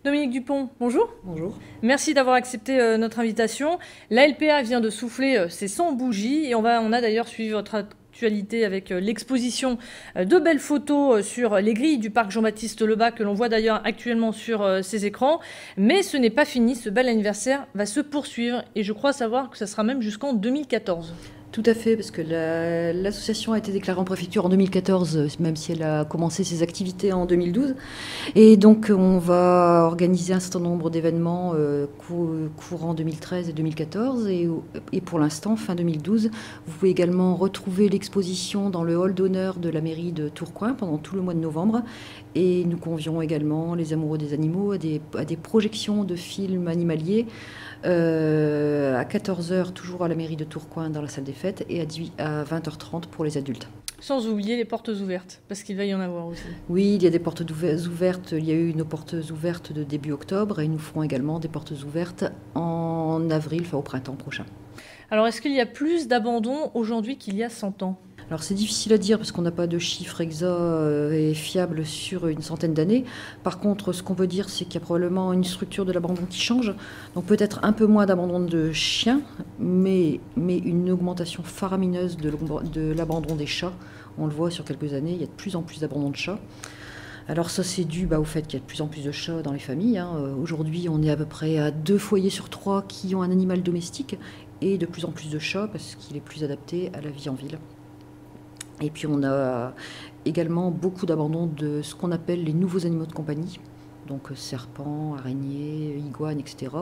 Dominique Dupont, bonjour. Bonjour. Merci d'avoir accepté notre invitation. La LPA vient de souffler ses 100 bougies et on a d'ailleurs suivi votre actualité avec l'exposition de belles photos sur les grilles du parc Jean-Baptiste Lebas que l'on voit d'ailleurs actuellement sur ces écrans. Mais ce n'est pas fini, ce bel anniversaire va se poursuivre et je crois savoir que ça sera même jusqu'en 2014. Tout à fait, parce que l'association a été déclarée en préfecture en 2014, même si elle a commencé ses activités en 2012. Et donc, on va organiser un certain nombre d'événements courant 2013 et 2014. Et pour l'instant, fin 2012, vous pouvez également retrouver l'exposition dans le hall d'honneur de la mairie de Tourcoing pendant tout le mois de novembre. Et nous convions également les amoureux des animaux à des projections de films animaliers à 14 h, toujours à la mairie de Tourcoing dans la salle des fêtes, et à 20 h 30 pour les adultes. Sans oublier les portes ouvertes, parce qu'il va y en avoir aussi. Oui, il y a des portes ouvertes. Il y a eu nos portes ouvertes de début octobre et nous ferons également des portes ouvertes en avril, enfin au printemps prochain. Alors, est-ce qu'il y a plus d'abandon aujourd'hui qu'il y a 100 ans ? Alors c'est difficile à dire parce qu'on n'a pas de chiffres exacts et fiables sur une centaine d'années. Par contre, ce qu'on peut dire, c'est qu'il y a probablement une structure de l'abandon qui change. Donc peut-être un peu moins d'abandon de chiens, mais une augmentation faramineuse de l'abandon des chats. On le voit sur quelques années, il y a de plus en plus d'abandon de chats. Alors ça c'est dû au fait qu'il y a de plus en plus de chats dans les familles. Aujourd'hui on est à peu près à 2 foyers sur 3 qui ont un animal domestique et de plus en plus de chats parce qu'il est plus adapté à la vie en ville. Et puis on a également beaucoup d'abandon de ce qu'on appelle les nouveaux animaux de compagnie, donc serpents, araignées, iguanes, etc.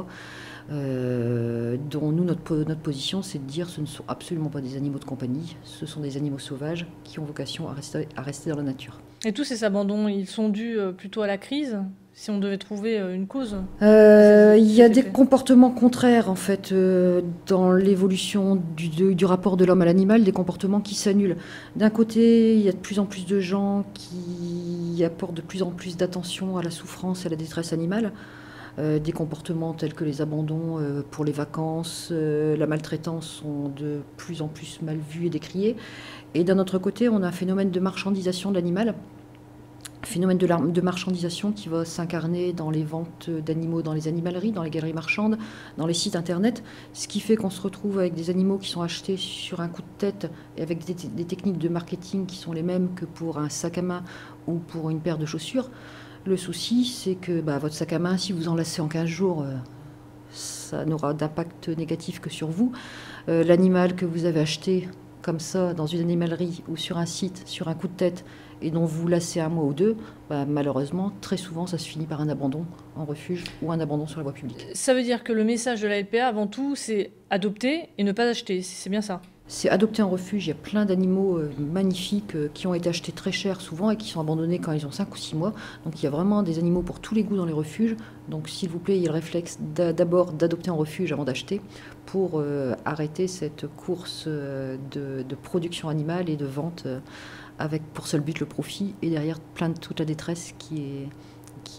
Dont nous, notre position, c'est de dire que ce ne sont absolument pas des animaux de compagnie, ce sont des animaux sauvages qui ont vocation à rester dans la nature. Et tous ces abandons, ils sont dus plutôt à la crise, si on devait trouver une cause? Il y a des comportements contraires, en fait, dans l'évolution du rapport de l'homme à l'animal, des comportements qui s'annulent. D'un côté, il y a de plus en plus de gens qui apportent de plus en plus d'attention à la souffrance et à la détresse animale. Des comportements tels que les abandons pour les vacances, la maltraitance sont de plus en plus mal vus et décriés. Et d'un autre côté, on a un phénomène de marchandisation de l'animal, phénomène de marchandisation qui va s'incarner dans les ventes d'animaux, dans les animaleries, dans les galeries marchandes, dans les sites internet, ce qui fait qu'on se retrouve avec des animaux qui sont achetés sur un coup de tête et avec des techniques de marketing qui sont les mêmes que pour un sac à main ou pour une paire de chaussures. Le souci, c'est que votre sac à main, si vous en laissez en 15 jours, ça n'aura d'impact négatif que sur vous. L'animal que vous avez acheté comme ça dans une animalerie ou sur un site, sur un coup de tête, et dont vous lassez un mois ou deux, malheureusement, très souvent, ça se finit par un abandon en refuge ou un abandon sur la voie publique. Ça veut dire que le message de la LPA, avant tout, c'est adopter et ne pas acheter, c'est bien ça? C'est adopter en refuge. Il y a plein d'animaux magnifiques qui ont été achetés très cher souvent et qui sont abandonnés quand ils ont 5 ou 6 mois. Donc il y a vraiment des animaux pour tous les goûts dans les refuges. Donc s'il vous plaît, il y a le réflexe d'abord d'adopter en refuge avant d'acheter pour arrêter cette course de production animale et de vente avec pour seul but le profit et derrière toute la détresse qui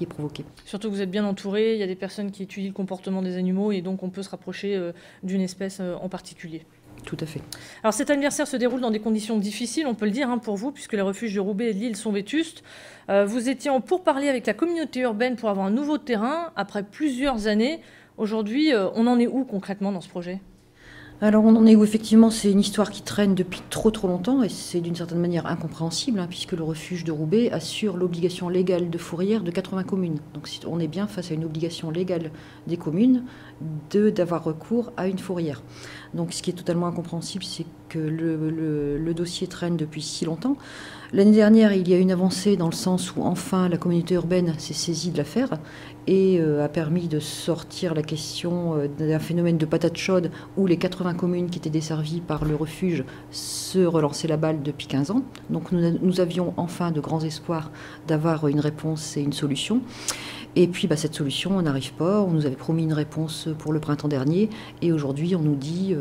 est provoquée. Surtout que vous êtes bien entouré, il y a des personnes qui étudient le comportement des animaux et donc on peut se rapprocher d'une espèce en particulier. Tout à fait. Alors cet anniversaire se déroule dans des conditions difficiles, on peut le dire pour vous, puisque les refuges de Roubaix et de Lille sont vétustes. Vous étiez en pourparlers avec la communauté urbaine pour avoir un nouveau terrain après plusieurs années. Aujourd'hui, on en est où concrètement dans ce projet ? Alors on en est où effectivement c'est une histoire qui traîne depuis trop longtemps et c'est d'une certaine manière incompréhensible puisque le refuge de Roubaix assure l'obligation légale de fourrière de 80 communes. Donc on est bien face à une obligation légale des communes d'avoir recours à une fourrière. Donc ce qui est totalement incompréhensible, c'est que le dossier traîne depuis si longtemps. L'année dernière, il y a une avancée dans le sens où enfin la communauté urbaine s'est saisie de l'affaire et a permis de sortir la question d'un phénomène de patate chaude où les 80 communes qui étaient desservies par le refuge se relançaient la balle depuis 15 ans. Donc nous avions enfin de grands espoirs d'avoir une réponse et une solution. Et puis cette solution, on n'arrive pas. On nous avait promis une réponse pour le printemps dernier. Et aujourd'hui, on nous dit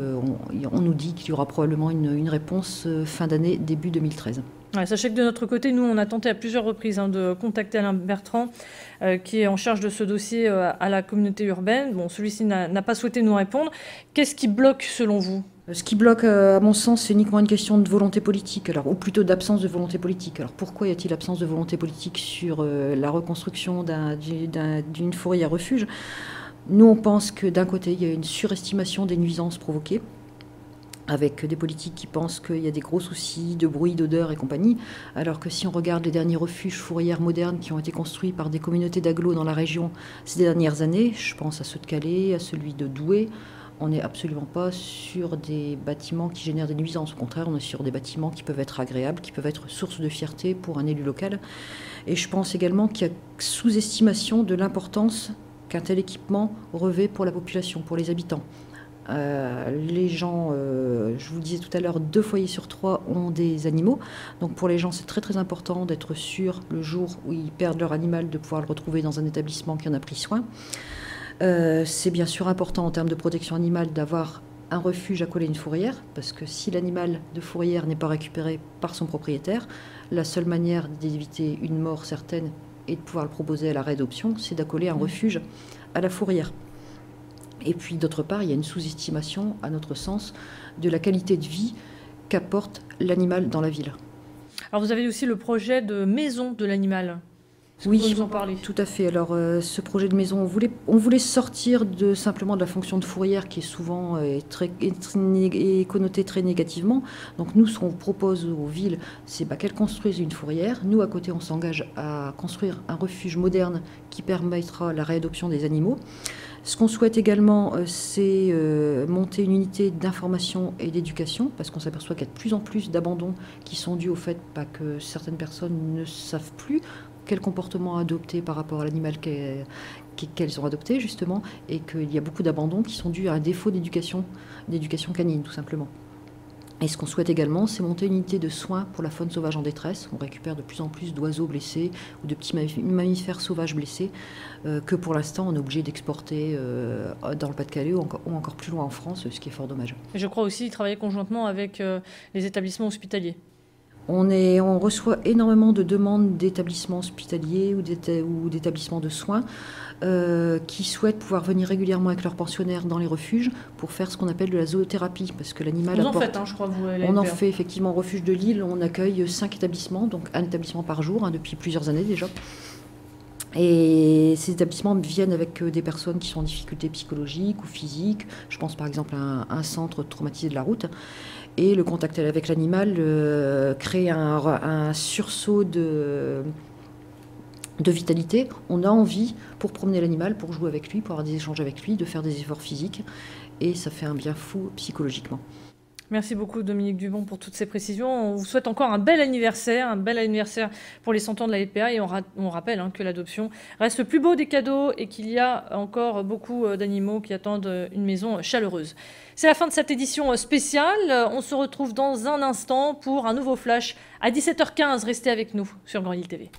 qu'il y aura probablement une réponse fin d'année, début 2013. Ouais, sachez que de notre côté, nous, on a tenté à plusieurs reprises de contacter Alain Bertrand, qui est en charge de ce dossier à la communauté urbaine. Bon, celui-ci n'a pas souhaité nous répondre. Qu'est-ce qui bloque, selon vous ? Ce qui bloque, à mon sens, c'est uniquement une question de volonté politique, alors, ou plutôt d'absence de volonté politique. Alors pourquoi y a-t-il absence de volonté politique sur la reconstruction d'une fourrière refuge? Nous, on pense que d'un côté, il y a une surestimation des nuisances provoquées, avec des politiques qui pensent qu'il y a des gros soucis de bruit, d'odeur et compagnie, alors que si on regarde les derniers refuges fourrières modernes qui ont été construits par des communautés d'agglos dans la région ces dernières années, je pense à ceux de Calais, à celui de Douai, on n'est absolument pas sur des bâtiments qui génèrent des nuisances. Au contraire, on est sur des bâtiments qui peuvent être agréables, qui peuvent être source de fierté pour un élu local. Et je pense également qu'il y a sous-estimation de l'importance qu'un tel équipement revêt pour la population, pour les habitants. Les gens, je vous le disais tout à l'heure, 2 foyers sur 3 ont des animaux. Donc pour les gens, c'est très très important d'être sûr, le jour où ils perdent leur animal, de pouvoir le retrouver dans un établissement qui en a pris soin. C'est bien sûr important en termes de protection animale d'avoir un refuge accolé à une fourrière, parce que si l'animal de fourrière n'est pas récupéré par son propriétaire, la seule manière d'éviter une mort certaine et de pouvoir le proposer à la réadoption, c'est d'accoler un refuge à la fourrière. Et puis d'autre part, il y a une sous-estimation, à notre sens, de la qualité de vie qu'apporte l'animal dans la ville. Alors vous avez aussi le projet de maison de l'animal. Oui, vous nous en parler. Tout à fait. Alors ce projet de maison, on voulait sortir simplement de la fonction de fourrière qui est souvent est connotée très négativement. Donc nous, ce qu'on propose aux villes, c'est qu'elles construisent une fourrière. Nous, à côté, on s'engage à construire un refuge moderne qui permettra la réadoption des animaux. Ce qu'on souhaite également, c'est monter une unité d'information et d'éducation, parce qu'on s'aperçoit qu'il y a de plus en plus d'abandons qui sont dus au fait que certaines personnes ne savent plus quel comportement adopter par rapport à l'animal qu'elles ont adopté, justement, et qu'il y a beaucoup d'abandons qui sont dus à un défaut d'éducation canine, tout simplement. Et ce qu'on souhaite également, c'est monter une unité de soins pour la faune sauvage en détresse. On récupère de plus en plus d'oiseaux blessés ou de petits mammifères sauvages blessés que pour l'instant on est obligé d'exporter dans le Pas-de-Calais ou encore plus loin en France, ce qui est fort dommage. Et je crois aussi travailler conjointement avec les établissements hospitaliers. On reçoit énormément de demandes d'établissements hospitaliers ou d'établissements de soins qui souhaitent pouvoir venir régulièrement avec leurs pensionnaires dans les refuges pour faire ce qu'on appelle de la zoothérapie, parce que l'animal apporte... Vous en faites, je crois, vous, on en fait effectivement au refuge de Lille. On accueille 5 établissements, donc un établissement par jour, depuis plusieurs années déjà. Et ces établissements viennent avec des personnes qui sont en difficulté psychologique ou physique. Je pense par exemple à un centre traumatisé de la route. Et le contact avec l'animal crée un sursaut de vitalité. On a envie, pour promener l'animal, pour jouer avec lui, pour avoir des échanges avec lui, de faire des efforts physiques. Et ça fait un bien fou psychologiquement. Merci beaucoup Dominique Dubon pour toutes ces précisions. On vous souhaite encore un bel anniversaire pour les 100 ans de la LPA, et on rappelle que l'adoption reste le plus beau des cadeaux et qu'il y a encore beaucoup d'animaux qui attendent une maison chaleureuse. C'est la fin de cette édition spéciale. On se retrouve dans un instant pour un nouveau flash à 17h15. Restez avec nous sur Grand Lille TV.